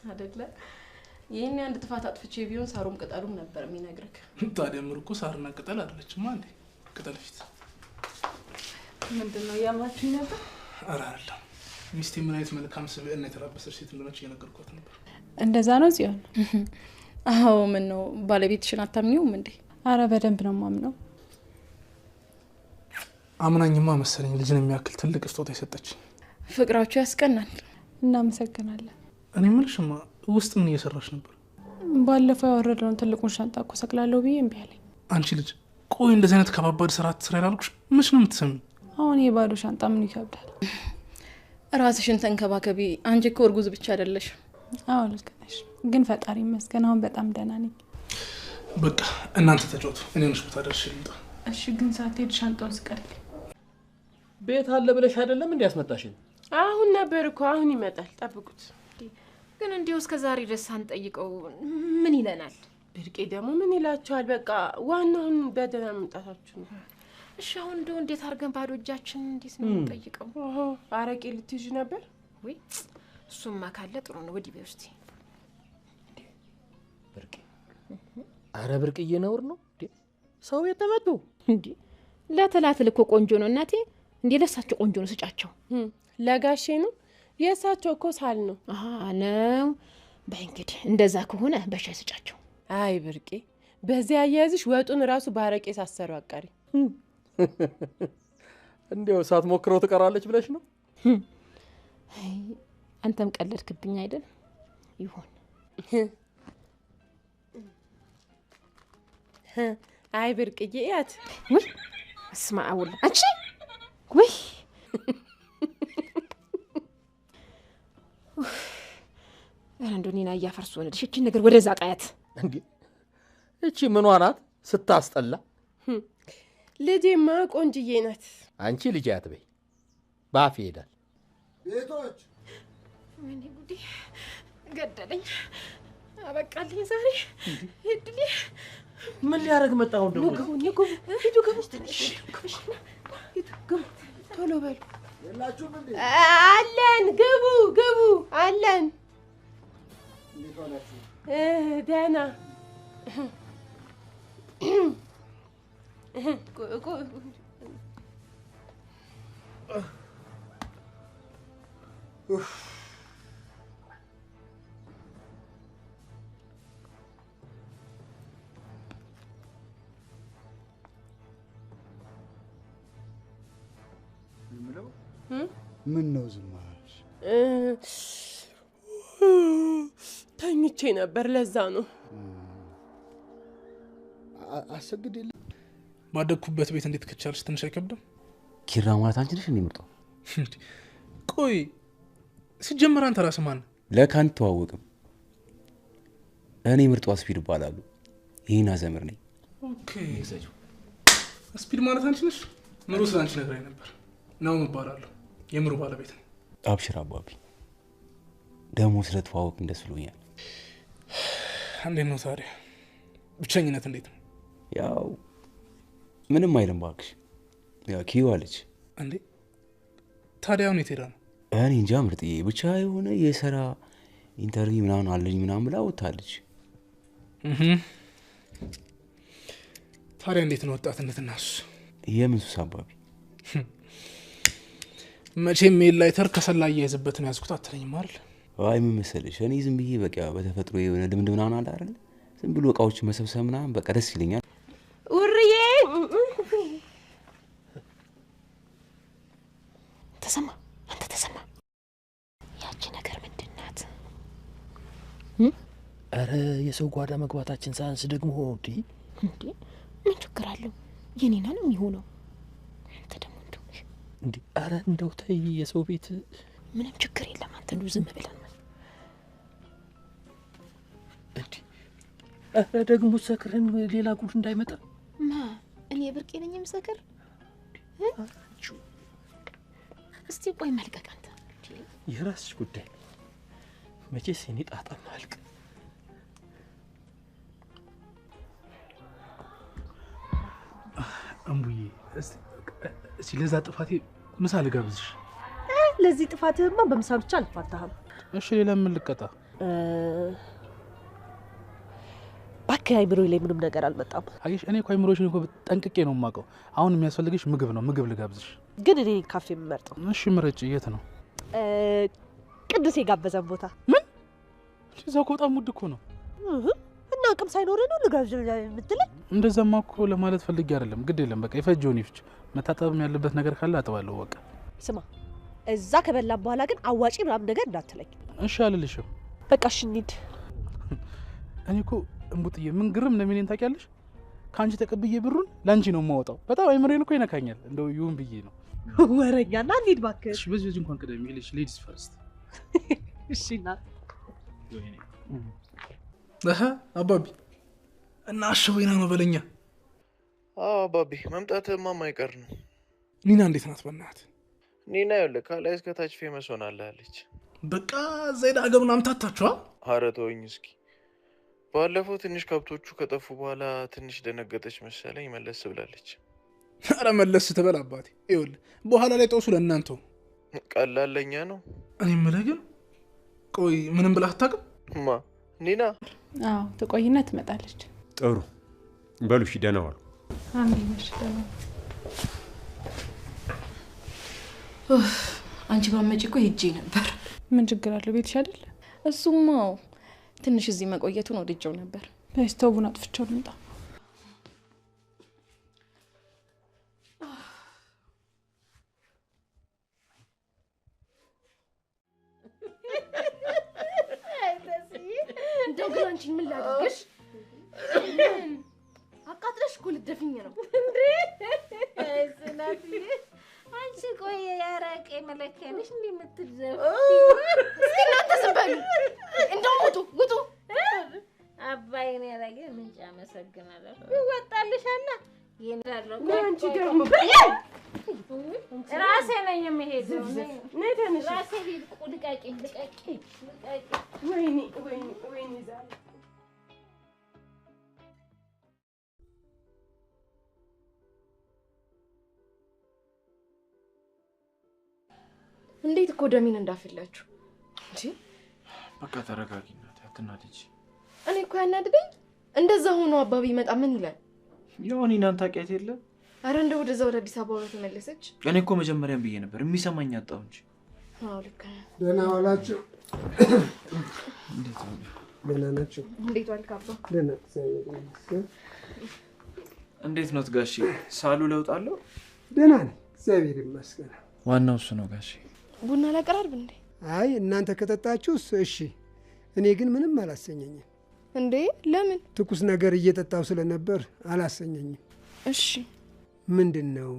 አይደለ ይሄን አንድ ጥፋት አጥፍቼ ቢሆን ሳሩም ቅጠሉም ነበር የሚነግርክ ታዲያ ምርኩ ሳርና ቅጠል አይደለችማ እንዴ ቅጠል ፊት ምንድነው ያማችሁ ነበር አራላ ሚስቴ ምን አይነት መልካም ስብዕና የተላበሰች ሴት እንደሆነች እየነገርኳት ነበር እንደዛ ነው ጽዮን አዎ ምን ነው ባለቤትሽን አታምኚውም እንዴ አረ በደንብ ነው ማምነው አምናኝማ መሰለኝ ልጅን የሚያክል ትልቅ ስጦታ የሰጠች ፍቅራችሁ ያስቀናል እናመሰግናለን እኔ ምልሽማ ውስጥ ምን እየሰራሽ ነበር ባለፈው ያወረደውን ትልቁን ሻንጣ እኮ ሰቅላለሁ ብዬ እምቢ አለኝ አንቺ ልጅ ቆይ እንደዚህ አይነት ከባባድ ስራ ትሰራ ያላልኩሽ ምንሽ ነው የምትሰሚው አሁን የባዶ ሻንጣ ምን ይከብዳል ራስሽን ተንከባከቢ አንቺ እኮ እርጉዝ ብቻ አይደለሽ አዎ ልክ ነሽ ግን ፈጣሪ ይመስገን አሁን በጣም ደህና ነኝ በቃ እናንተ ተጫወቱ እኔ ነሽ ቦታ ደርሼ ልምጣ እሺ ግን ሳትሄድ ሻንጣውን ስቀርብ ቤት አለ ብለሽ አይደለም እንዴ ያስመጣሽኝ አሁን ነበር እኮ አሁን ይመጣል ጠብቁት ግን እንዲው እስከ ዛሬ ድረስ አንጠይቀው ምን ይለናል ብርቄ ደግሞ ምን ይላችኋል በቃ ዋናውን በደህና መምጣታችሁ ነው እሺ አሁን እንደው እንዴት አድርገን ባዶ እጃችን እንዴት ነው የምንጠይቀው አረቄ ልትይዥ ነበር ወይ እሱማ ካለ ጥሩ ነው ወዲህ በውስቲ ብርቄ አረ ብርቅዬ ነውር ነው እንዴ ሰው የተመጡ እንዴ ለተላትል እኮ ቆንጆ ነው እናቴ እንዴ ለሳቸው ቆንጆ ነው ስጫቸው ለጋሼ ነው የሳቸው እኮ ሳል ነው ነው በእንግዲህ እንደዛ ከሆነ በሻይ ስጫቸው አይ ብርቄ በዚያ አያያዝሽ ወጡን ራሱ ባረቄ ሳሰሩ አቃሪ እንዴው ሳትሞክረው ትቀራለች ብለሽ ነው አንተም ቀለድክብኝ አይደል ይሁን አይ ብርቅዬ ያት እስማ አውል አንቺ ወይ አንዶኒና ያፈርሱ ወንድ እቺ ነገር ወደዛ ጣያት እንዴ እቺ ምኗ ናት ስታስጠላ ልጄማ ቆንጅዬ ናት አንቺ ልጅ አትበይ ባፍ ይሄዳል ቤቶች ምን ጉዲ ገደለኝ አበቃልኝ ዛሬ እድሌ ምን ሊያረግ መጣው እንደው ሂዱ ግቡ ሂዱ ግቡ ቶሎ በሉ የላችሁም እንዴ አለን ግቡ ግቡ አለን እንዴት ሆናችሁ ደህና ምን ነው ዝም አልሽ ተኝቼ ነበር ለዛ ነው አሰግድልኝ ባደኩበት ቤት እንዴት ከቻልሽ ትንሽ አይከብድም ኪራ ማለት አንቺ ነሽ እንደምርጠው ቆይ ሲጀመር አንተ ራስህ ማን ለካን ተዋወቅም እኔ ምርጧ ስፒድ ባላሉ ይሄና ዘመር ነኝ ኦኬ ስፒድ ማለት አንቺ ነሽ ምሩ ስላንቺ ነግራኝ ነበር ነው መባላለሁ የምሩ ባለቤት ነኝ አብሽር አባቢ ደሞ ስለተዋወቅ እንደስ ብሎኛል እንዴት ነው ታዲያ ብቸኝነት እንዴት ነው ያው ምንም አይልም ባክሽ ያ ኪዩ አለች እንዴ ታዲያ ነው የቴራ ነው እኔ እንጃ ምርጥዬ ብቻ የሆነ የሰራ ኢንተርቪው ምናምን አለኝ ምናምን ብላ ወጣለች ታዲያ እንዴት ነው ወጣትነትና እሱ የምን ሱስ አባቢ መቼም ሜል ላይ ተር ከሰላ ያይዝበት ነው ያዝኩት አትለኝም አይደል አይ ምን መሰለሽ እኔ ዝም ብዬ በቃ በተፈጥሮ የሆነ ልምድ ምናምን አለ አይደል ዝም ብሎ እቃዎች መሰብሰብ ምናምን በቃ ደስ ይለኛል ውርዬ ተሰማ አንተ ተሰማ ያቺ ነገር ምንድናት አረ የሰው ጓዳ መግባታችን ሳንስ ደግሞ እንዴ ምን ችግር አለው የኔና ነው የሚሆነው አንተ ደግሞ እንዴ አረ እንደው ተይ የሰው ቤት ምንም ችግር የለም አንተ ነው ዝም ብለን እንዴ አረ ደግሞ ሰክረን ሌላ ጉድ እንዳይመጣ ማ እኔ ብርቄ ነኝ የምሰክር እስቲ ቆይ መልቀቅ አንተ የራስሽ ጉዳይ መቼስ የኔ ጣጣ ማልቅ አምቡዬ እስቲ ለዛ ጥፋቴ ምሳ ልጋብዝሽ ለዚህ ጥፋትህማ በምሳ ብቻ አልፋታህም እሺ ሌላ ምን ልቀጣ ባክ አይምሮዬ ላይ ምንም ነገር አልመጣም። አየሽ እኔ እኮ አይምሮሽን እኮ ጠንቅቄ ነው የማውቀው። አሁን የሚያስፈልግሽ ምግብ ነው። ምግብ ልጋብዝሽ። ግን እኔ ካፌ የምመርጠው። እሺ ምረጭ። የት ነው? ቅዱስ የጋበዘን ቦታ። ምን? እዛው እኮ በጣም ውድ እኮ ነው። እና አቅም ሳይኖር ነው ልጋብዝ የምትለኝ? እንደዛማ እኮ ለማለት ፈልጌ አይደለም። ግድ የለም በቃ የፈጀውን ይፍጭ። መታጠብም ያለበት ነገር ካለ አጥባለሁ በቃ። ስማ እዛ ከበላን በኋላ ግን አዋጪ ምናምን ነገር እንዳትለኝ። እሺ አልልሽም። በቃ እሺ እንሂድ። እኔ እኮ እምቡጥዬ ምን ግርም እንደሚለኝ ታውቂያለሽ? ካንቺ ተቀብዬ ብሩን ላንቺ ነው የማወጣው። በጣም አይምሬን እኮ ይነካኛል። እንደው ይሁን ብዬ ነው። ወረኛና እንሂድ እባክህ። እሺ በዚህ እንኳን ቀደም ይልሽ ሌዲስ ፈርስት። እሺ ና ወይኔ አባቢ እና አሸወይና ነው በለኛ። አባቢ መምጣትማ የማይቀር ነው። ኒና እንዴት ናት? በእናትህ ኒና ይኸውልህ ከላይ እስከ ታች ፌመስ ሆናለች። በቃ ዘይዳ ሀገሩን አምታታችኋ? ኧረ ተወኝ እስኪ። ባለፈው ትንሽ ከብቶቹ ከጠፉ በኋላ ትንሽ ደነገጠች መሰለኝ መለስ ብላለች። ኧረ መለስ ትበል አባቴ። ይኸውልህ በኋላ ላይ ጦሱ ለእናንተው። ቀላል ለእኛ ነው። እኔ የምልህ ግን ቆይ ምንም ብለህ አታውቅም? ማ ኒና? አዎ ትቆይና ትመጣለች። ጥሩ በሉ እሺ ደህና ዋሉ። አሜን እሺ ደህና። አንቺ ባመጪ እኮ ሄጄ ነበር። ምን ችግር አለው? ቤትሽ አይደል? እሱማ ትንሽ እዚህ መቆየቱን ወድጄው ነበር። ስቶቡን አጥፍቼው ልምጣ። እንደው ግን አንቺን ምን ላድርግሽ? አቃጥለሽ እኮ ልትደፍኝ ነው እንዴ? ስናትዬ አንቺ ቆይ ያራቀ መለኪያ ነሽ እንዴ የምትደፍ? እስኪ እናንተ ዝም በሉ። እንደውም ውጡ። አባይን ያላየ ምን ያመሰግናለሁ። ይወጣልሻል። ይንዳለው አንቺ ደግሞ ራሴ ነኝ የምሄደው። ነይ ተነሽ። ራሴ ሄድ ቁልቃቂ ወይኔ ዛሬ እንዴት እኮ ደሚን እንዳፈላችሁ እንዴ! በቃ ተረጋጊ እናቴ አትናደጂ። እኔ እኮ ያናድደኝ እንደዛ ሆኖ አባቢ ይመጣ ምን ይላል? ያው ኒናን ታውቂያት የለ? አረ እንደው ወደዛ ወደ አዲስ አበባ ነው ተመለሰች። እኔ እኮ መጀመሪያም ብዬ ነበር የሚሰማኝ አጣው እንጂ። አዎ ልክ ነህ። ደህና ዋላችሁ? እንዴት ነው? ደህና ናችሁ? እንዴት ዋልክ አባ? ደህና እግዚአብሔር ይመስገን። እንዴት ነው ጋሼ? ሳሉ ለውጥ አለው? ደህና ነኝ እግዚአብሔር ይመስገን። ዋናው እሱ ነው ጋሼ። ቡና ላቀራርብ እንዴ? አይ እናንተ ከጠጣችሁስ እሺ፣ እኔ ግን ምንም አላሰኘኝም። እንዴ ለምን? ትኩስ ነገር እየጠጣው ስለነበር አላሰኘኝም። እሺ ምንድን ነው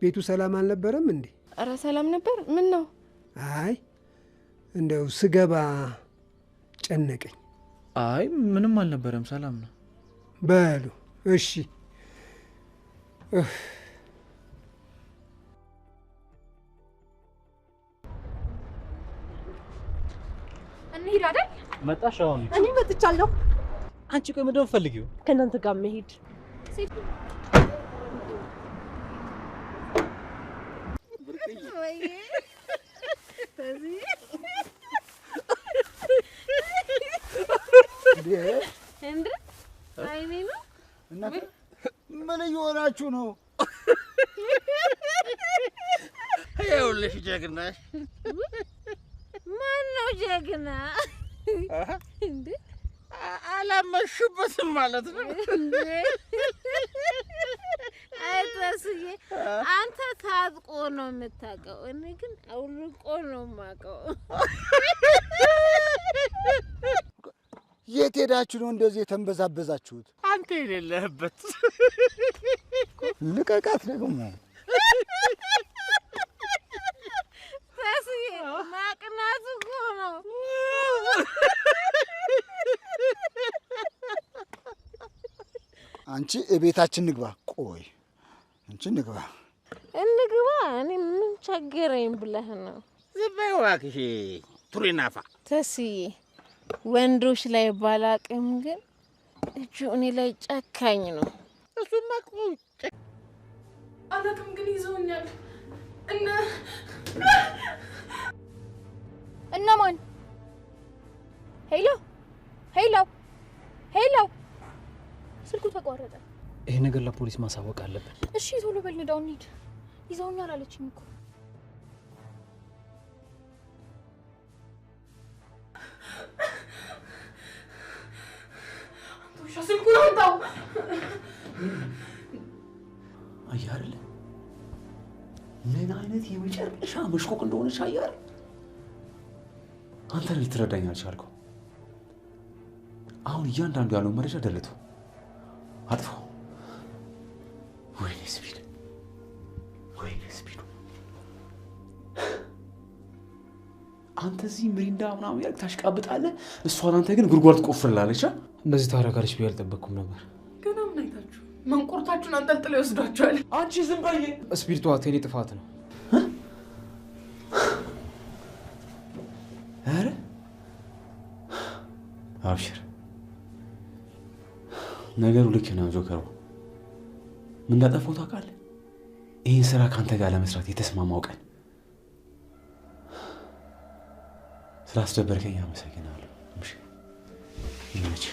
ቤቱ ሰላም አልነበረም እንዴ? አረ ሰላም ነበር። ምን ነው? አይ እንደው ስገባ ጨነቀኝ። አይ ምንም አልነበረም ሰላም ነው። በሉ እሺ። እንሂድ አይደል? መጣሽ? አሁን እኔ መጥቻለሁ። አንቺ ቆይ ምንድን ነው የምትፈልጊው? ከእናንተ ጋር መሄድ። እንዴ አይኔ ነው ምን እየሆናችሁ ነው? ይኸውልሽ ጀግናሽ። ማን ነው ጀግና? እንዴ አላመሽበትም ማለት ነው። አይ ተስዬ አንተ ታጥቆ ነው የምታውቀው፣ እኔ ግን አውልቆ ነው የማውቀው። የት ሄዳችሁ ነው እንደዚህ የተንበዛበዛችሁት? አንተ የሌለህበት ልቀቃት ደግሞ። ተስዬ ማቅናቱ እኮ ነው። አንቺ እቤታችን ንግባ። ቆይ አንቺ ንግባ። እንግባ። እኔ ምን ቸገረኝ ብለህ ነው? ዝም በይ እባክሽ ቱሪናፋ። ተስዬ ወንዶች ላይ ባላቅም ግን እጁ እኔ ላይ ጨካኝ ነው። እሱማ አላቅም ግን ይዘውኛል። እነማን? ሄሎ ሄሎ ሄሎ፣ ስልኩ ተቋረጠ። ይሄ ነገር ለፖሊስ ማሳወቅ አለብን። እሺ ቶሎ በል ንዳው እንሂድ። ይዘውኛል አለችኝ እኮ። አንተ ስልኩን አምጣው። አየህ አይደለ ምን አይነት የመጨረሻ መሽቆቅ እንደሆነች አየህ አይደል? አንተ ልትረዳኝ አልቻልከው። አሁን እያንዳንዱ ያለው መረጃ ደልቶ አጥፋው። ወይኔ ስፒድ፣ ወይኔ ስፒድ። አንተ እዚህ ምሪንዳ ምናምን ያልክ ታሽቃብጣለህ፣ እሷን አንተ ግን ጉድጓድ ትቆፍርላለች። እንደዚህ ታደርጋለች ብዬ አልጠበቅኩም ነበር። ገና ምን አይታችሁ መንቁርታችሁን አንጠልጥለው ይወስዷቸዋል። አንቺ ዝም በይ። ስፒድ ጠዋት የኔ ጥፋት ነው። ኧረ አብሽር፣ ነገሩ ልክ ነው ጆከሩ። ምን እንዳጠፋው ታውቃለህ? ይህን ስራ ከአንተ ጋር ለመስራት የተስማማው ቀን። ስላስደበርከኝ አመሰግናለሁ። እሺ ይመች።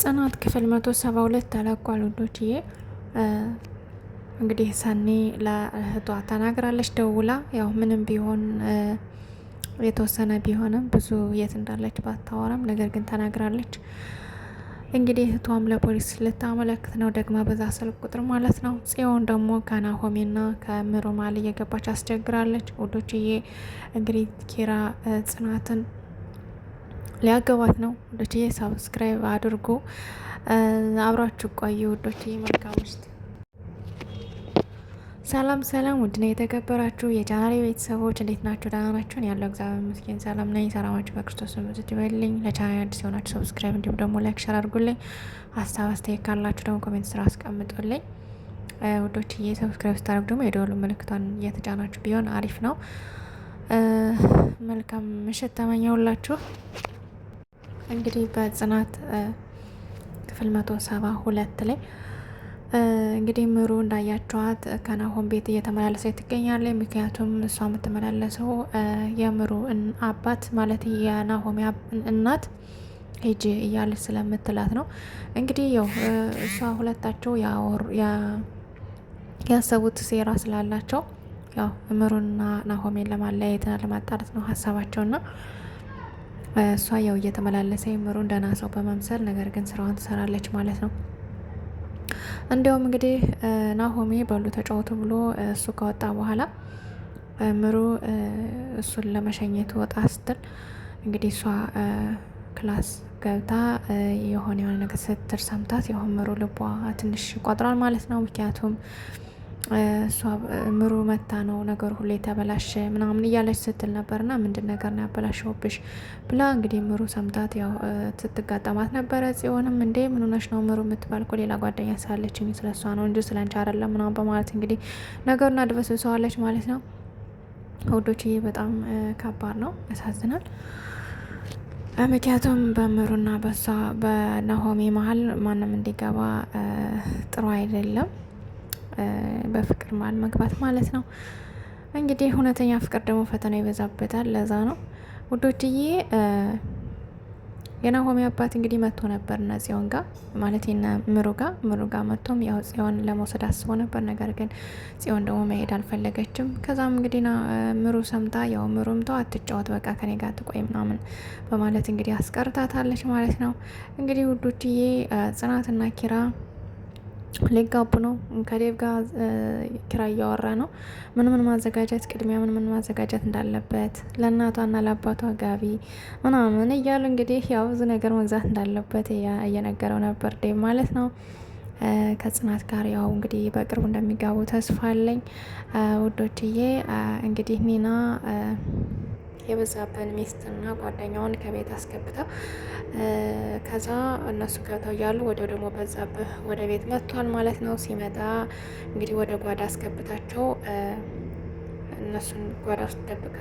ጽናት ክፍል 172 ተለቋል ውዶችዬ። እንግዲህ ሰኒ ለእህቷ ተናግራለች ደውላ። ያው ምንም ቢሆን የተወሰነ ቢሆንም ብዙ የት እንዳለች ባታወራም ነገር ግን ተናግራለች። እንግዲህ እህቷም ለፖሊስ ልታመለክት ነው ደግማ በዛ ስልክ ቁጥር ማለት ነው። ጽዮን ደግሞ ከናሆሜና ከምሩ ማል እየገባች አስቸግራለች ውዶችዬ። እንግዲህ ኪራ ጽናትን ሊያገባት ነው ውዶችዬ። ሰብስክራይብ አድርጉ፣ አብራችሁ ቆዩ ውዶችዬ። መልካም ምሽት። ሰላም ሰላም፣ ውድና የተከበራችሁ የቻናሌ ቤተሰቦች እንዴት ናችሁ? ደህና ናችሁን? ያለው እግዚአብሔር ይመስገን ሰላም ነኝ። ሰላማችሁ በክርስቶስ ብዙ ይበልኝ። ለቻናሌ አዲስ የሆናችሁ ሰብስክራይብ እንዲሁም ደግሞ ላይክ ሸር አድርጉልኝ። ሀሳብ አስተያየት ካላችሁ ደግሞ ኮሜንት ስራ አስቀምጡልኝ ውዶችዬ። ሰብስክራይብ ስታደርጉ ደግሞ የደወሉ ምልክቷን እየተጫናችሁ ቢሆን አሪፍ ነው። መልካም ምሽት ተመኘሁላችሁ። እንግዲህ በጽናት ክፍል 172 ላይ እንግዲህ ምሩ እንዳያቸዋት ከናሆም ቤት እየተመላለሰች ትገኛለች። ምክንያቱም እሷ የምትመላለሰው የምሩ አባት ማለት የናሆም እናት ሂጂ እያለች ስለምትላት ነው። እንግዲህ ያው እሷ ሁለታቸው ያሰቡት ሴራ ስላላቸው ያው ምሩና ናሆሜን ለማለያየትና ለማጣላት ነው ሀሳባቸውና እሷ ያው እየተመላለሰ ምሩን ደህና ሰው በመምሰል ነገር ግን ስራዋን ትሰራለች ማለት ነው። እንዲያውም እንግዲህ ናሆሜ በሉ ተጫወቱ ብሎ እሱ ከወጣ በኋላ ምሩ እሱን ለመሸኘት ወጣ ስትል እንግዲህ እሷ ክላስ ገብታ የሆነ ነገር ስትል ሰምታት ያው ምሩ ልቧ ትንሽ ቆጥሯል ማለት ነው። ምክንያቱም እሷ ምሩ መታ ነው ነገሩ ሁሉ የተበላሸ ምናምን እያለች ስትል ነበርና ምንድን ነገር ነው ያበላሸውብሽ ብላ እንግዲህ ምሩ ሰምታት ያው ስትጋጠማት ነበረ። ጽዮንም እንዴ ምን ሆነሽ ነው ምሩ የምትባል እኮ ሌላ ጓደኛ ሳለችኝ ስለሷ ነው እንጂ ስለአንቺ አይደለም ምናምን በማለት እንግዲህ ነገሩን አድበስብሰዋለች ማለት ነው። ውዶችዬ በጣም ከባድ ነው፣ ያሳዝናል። ምክንያቱም በምሩና በሷ በናሆሜ መሀል ማንም እንዲገባ ጥሩ አይደለም። በፍቅር መሀል መግባት ማለት ነው። እንግዲህ እውነተኛ ፍቅር ደግሞ ፈተና ይበዛበታል። ለዛ ነው ውዶችዬ የናሆሜ አባት እንግዲህ መጥቶ ነበር እና ጽዮን ጋር ማለት ምሩ ጋር መጥቶም ያው ጽዮን ለመውሰድ አስቦ ነበር። ነገር ግን ጽዮን ደግሞ መሄድ አልፈለገችም። ከዛም እንግዲህ ምሩ ሰምታ ያው ምሩም ተው አትጫወት በቃ ከኔ ጋር ትቆይ ምናምን በማለት እንግዲህ አስቀርታታለች ማለት ነው። እንግዲህ ውዶችዬ ጽናትና ኪራ ሊጋቡ ነው። ከዴቭ ጋር ኪራ እያወራ ነው ምን ማዘጋጀት ቅድሚያ ምን ማዘጋጀት እንዳለበት ለእናቷና ለአባቷ ጋቢ ምናምን እያሉ እንግዲህ ያው ብዙ ነገር መግዛት እንዳለበት እየነገረው ነበር ዴቭ ማለት ነው። ከጽናት ጋር ያው እንግዲህ በቅርቡ እንደሚጋቡ ተስፋ አለኝ ውዶችዬ። እንግዲህ ኒና የበዛብን ሚስትና ጓደኛውን ከቤት አስገብተው ከዛ እነሱ ገብተው እያሉ ወደ ደግሞ በዛብህ ወደ ቤት መጥቷል ማለት ነው። ሲመጣ እንግዲህ ወደ ጓዳ አስገብታቸው እነሱን ጓዳ ውስጥ ደብቃ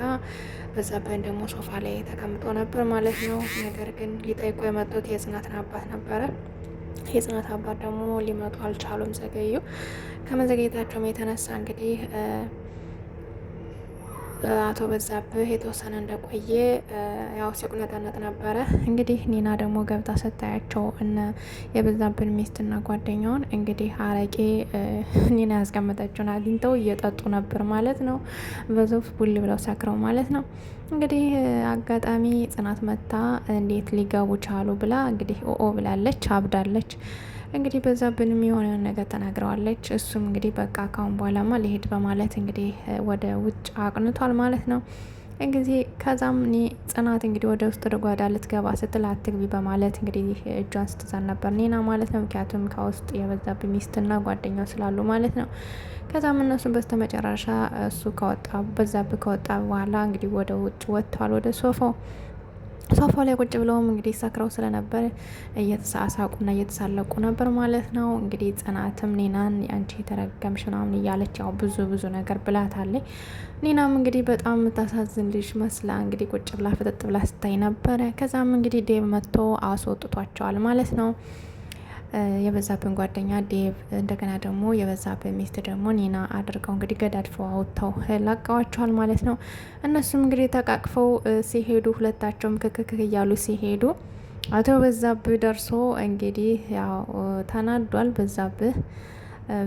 በዛብህን ደግሞ ሶፋ ላይ ተቀምጦ ነበር ማለት ነው። ነገር ግን ሊጠይቁ የመጡት የጽናትን አባት ነበረ። የጽናት አባት ደግሞ ሊመጡ አልቻሉም፣ ዘገዩ። ከመዘግየታቸውም የተነሳ እንግዲህ አቶ በዛብህ የተወሰነ እንደቆየ ያው ሲቁነጠነጥ ነበረ። እንግዲህ ኒና ደግሞ ገብታ ስታያቸው እነ የበዛብን ሚስትና ጓደኛውን እንግዲህ አረቄ ኒና ያስቀመጠችውን አግኝተው እየጠጡ ነበር ማለት ነው። በዞፍ ቡል ብለው ሰክረው ማለት ነው። እንግዲህ አጋጣሚ ጽናት መታ እንዴት ሊገቡ ቻሉ ብላ እንግዲህ ኦ ብላለች፣ አብዳለች። እንግዲህ በዛብንም የሆነውን ነገር ተናግረዋለች። እሱም እንግዲህ በቃ ካሁን በኋላማ ሊሄድ በማለት እንግዲህ ወደ ውጭ አቅንቷል ማለት ነው። እንግዲህ ከዛም ጽናት እንግዲህ ወደ ውስጥ ወደ ጓዳ ልትገባ ስትል አትግቢ በማለት እንግዲህ እጇን ስትዛን ነበር ኒና ማለት ነው። ምክንያቱም ከውስጥ የበዛብህ ሚስትና ጓደኛው ስላሉ ማለት ነው። ከዛም እነሱን በስተመጨረሻ እሱ በዛብህ ከወጣ በኋላ እንግዲህ ወደ ውጭ ወጥተዋል። ወደ ሶፋ ላይ ቁጭ ብለውም እንግዲህ ሰክረው ስለነበር እየተሳሳቁና እየተሳለቁ ነበር ማለት ነው። እንግዲህ ጽናትም ኒናን አንቺ የተረገምሽ ምናምን እያለች ያው ብዙ ነገር ብላታለች። ኒናም እንግዲህ በጣም የምታሳዝን ልጅ መስላ እንግዲህ ቁጭ ብላ ፍጥጥ ብላ ስታይ ነበረ። ከዛም እንግዲህ ዴቭ መጥቶ አስወጥቷቸዋል ማለት ነው። የበዛብን ጓደኛ ዴቭ እንደገና ደግሞ የበዛብን ሚስት ደግሞ ኒና አድርገው እንግዲህ ገዳድፈው አውጥተው ላቀዋቸዋል ማለት ነው። እነሱም እንግዲህ ተቃቅፈው ሲሄዱ ሁለታቸውም ክክክ እያሉ ሲሄዱ አቶ በዛብህ ደርሶ እንግዲህ ያው ተናዷል። በዛብህ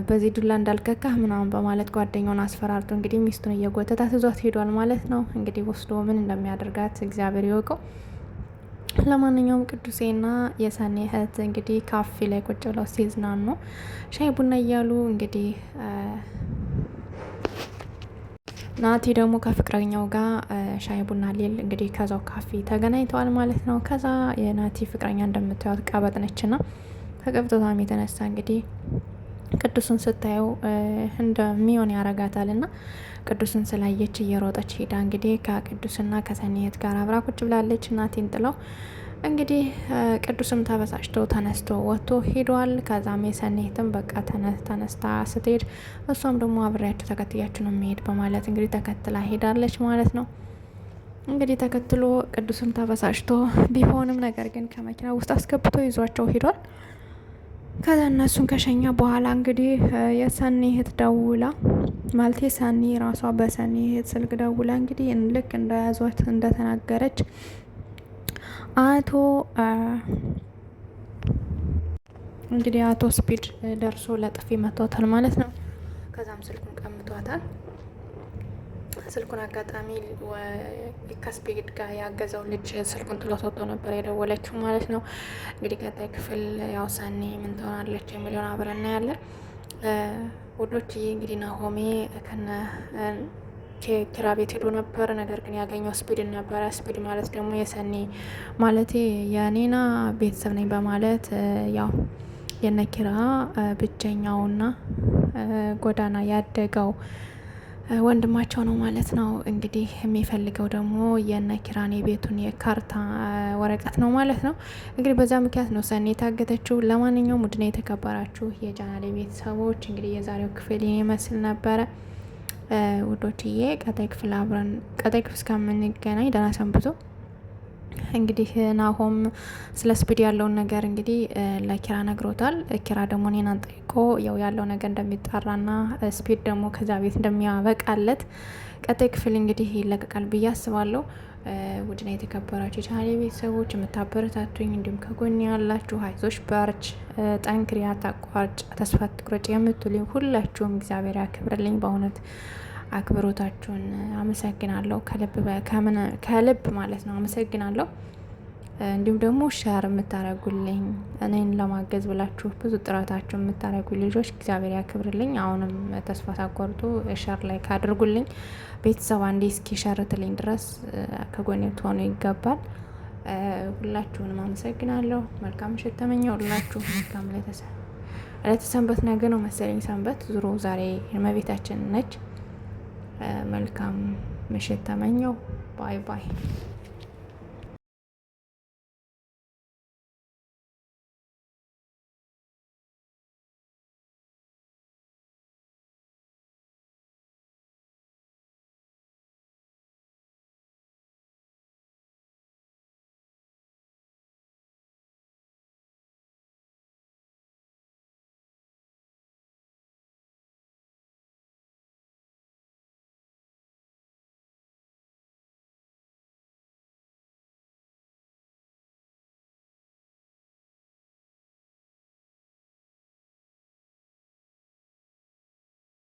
በዚህ ዱላ እንዳልከካህ ምናምን በማለት ጓደኛውን አስፈራርቶ እንግዲህ ሚስቱን እየጎተታት ይዟት ሄዷል ማለት ነው። እንግዲህ ወስዶ ምን እንደሚያደርጋት እግዚአብሔር ይወቀው። ለማንኛውም ቅዱሴና የሰኔ እህት እንግዲህ ካፌ ላይ ቁጭ ብለው ሲዝናኑ ሻይ ቡና እያሉ እንግዲህ ናቲ ደግሞ ከፍቅረኛው ጋር ሻይ ቡና ሊል እንግዲህ ከዛው ካፌ ተገናኝተዋል ማለት ነው። ከዛ የናቲ ፍቅረኛ እንደምታዩት ቀበጥ ነችና ከቀብጦታም የተነሳ እንግዲህ ቅዱስን ስታየው እንደሚሆን ያረጋታል ና ቅዱስን ስላየች እየሮጠች ሄዳ እንግዲህ ከቅዱስና ከሰኒት ጋር አብራ ቁጭ ብላለች። ናቲን ጥለው እንግዲህ ቅዱስም ተበሳጭቶ ተነስቶ ወጥቶ ሄዷል። ከዛም የሰኒትም በቃ ተነስታ ስትሄድ እሷም ደግሞ አብሬያቸው ተከትያችሁ ነው የሚሄድ በማለት እንግዲህ ተከትላ ሄዳለች ማለት ነው። እንግዲህ ተከትሎ ቅዱስም ተበሳጭቶ ቢሆንም ነገር ግን ከመኪና ውስጥ አስገብቶ ይዟቸው ሄዷል። ከዛ እነሱን ከሸኛ በኋላ እንግዲህ የሰኒ እህት ደውላ ማለት የሰኒ ራሷ በሰኒ እህት ስልክ ደውላ እንግዲህ ልክ እንደያዟት እንደተናገረች እንግዲህ አቶ ስፒድ ደርሶ ለጥፊ መቷታል ማለት ነው። ከዛም ስልኩን ቀምቷታል። ስልኩን አጋጣሚ ከስፒድ ጋር ያገዘው ልጅ ስልኩን ጥሎ ወጥቶ ነበር የደወለችው ማለት ነው። እንግዲህ ቀጣይ ክፍል ያው ሰኒ ምን ትሆናለች የሚለውን አብረን እናያለን። ውዶችዬ እንግዲህ ናሆሜ ከነ ኪራ ቤት ሄዶ ነበር። ነገር ግን ያገኘው ስፒድን ነበረ። ስፒድ ማለት ደግሞ የሰኒ ማለት የኔና ቤተሰብ ነኝ በማለት ያው የነ ኪራ ብቸኛውና ጎዳና ያደገው ወንድማቸው ነው ማለት ነው። እንግዲህ የሚፈልገው ደግሞ የነ ኪራን የቤቱን የካርታ ወረቀት ነው ማለት ነው። እንግዲህ በዛ ምክንያት ነው ሰኒ የታገተችው። ለማንኛውም ውድና የተከበራችሁ የቻናሌ ቤተሰቦች እንግዲህ የዛሬው ክፍል ይመስል ነበረ። ውዶችዬ ቀጣይ ክፍል እስከምንገናኝ ደህና ሰንብቱ። እንግዲህ ናሆም ስለ ስፒድ ያለውን ነገር እንግዲህ ለኪራ ነግሮታል። ኪራ ደግሞ እኔን ጠይቆ ያለው ነገር እንደሚጣራና ስፒድ ደግሞ ከዛ ቤት እንደሚያበቃለት ቀጣይ ክፍል እንግዲህ ይለቀቃል ብዬ አስባለሁ። ውድና የተከበራችሁ የቻናሌ ቤተሰቦች የምታበረታቱኝ እንዲሁም ከጎን ያላችሁ አይዞሽ፣ በርች፣ ጠንክሪ፣ አታቋርጭ፣ ተስፋ አትቁረጭ የምትሉኝ ሁላችሁም እግዚአብሔር ያክብርልኝ። በእውነት አክብሮታችሁን አመሰግናለሁ። ከልብ ማለት ነው አመሰግናለሁ። እንዲሁም ደግሞ ሸር የምታረጉልኝ እኔን ለማገዝ ብላችሁ ብዙ ጥረታችሁ የምታረጉ ልጆች እግዚአብሔር ያክብርልኝ። አሁንም ተስፋ ሳቆርጡ ሸር ላይ ካድርጉልኝ። ቤተሰብ አንዴ እስኪ ሸርትልኝ ድረስ ከጎኔ ትሆኑ ይገባል። ሁላችሁንም አመሰግናለሁ። መልካም ምሽት ተመኘው ሁላችሁ። መልካም ለተሰንበት ነገ ነው መሰለኝ ሰንበት፣ ዙሮ ዛሬ እመቤታችን ነች። መልካም ምሽት ተመኘው። ባይ ባይ።